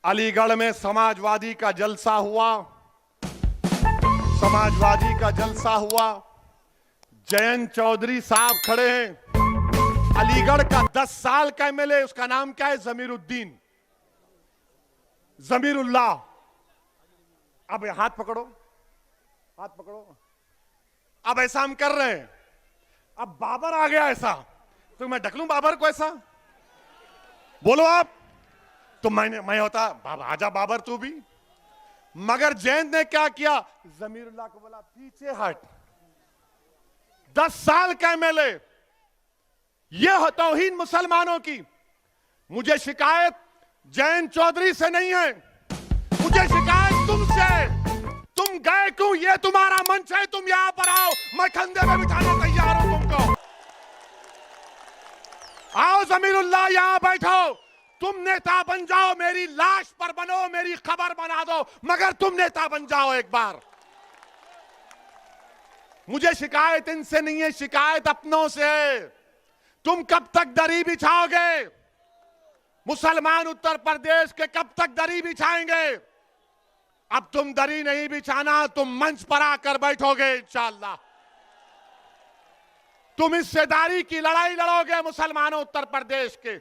अलीगढ़ में समाजवादी का जलसा हुआ। समाजवादी का जलसा हुआ। जयंत चौधरी साहब खड़े हैं। अलीगढ़ का 10 साल का एमएलए, उसका नाम क्या है? जमीरुद्दीन, जमीरुल्लाह। अब हाथ पकड़ो, हाथ पकड़ो। अब ऐसा हम कर रहे हैं। अब बाबर आ गया ऐसा, तो मैं ढक लूं बाबर को ऐसा? बोलो आप। तो मैं होता बाबा, आजा बाबर तू भी। मगर जयंत ने क्या किया? जमीरुल्लाह को बोला पीछे हट। 10 साल का एमएलए, यह तौहीन मुसलमानों की। मुझे शिकायत जयंत चौधरी से नहीं है, मुझे शिकायत तुमसे है। तुम गए क्यों? ये तुम्हारा मंच है, तुम यहां पर आओ, मैं कंधे में बिठाने तैयार हूं तुमको। आओ जमीरुल्लाह, यहां बैठो। तुम नेता बन जाओ, मेरी लाश पर बनो, मेरी खबर बना दो, मगर तुम नेता बन जाओ एक बार। मुझे शिकायत इनसे नहीं है, शिकायत अपनों से है। तुम कब तक दरी बिछाओगे? मुसलमान उत्तर प्रदेश के कब तक दरी बिछाएंगे? अब तुम दरी नहीं बिछाना, तुम मंच पर आकर बैठोगे इंशाअल्लाह। तुम हिस्सेदारी की लड़ाई लड़ोगे मुसलमानों उत्तर प्रदेश के।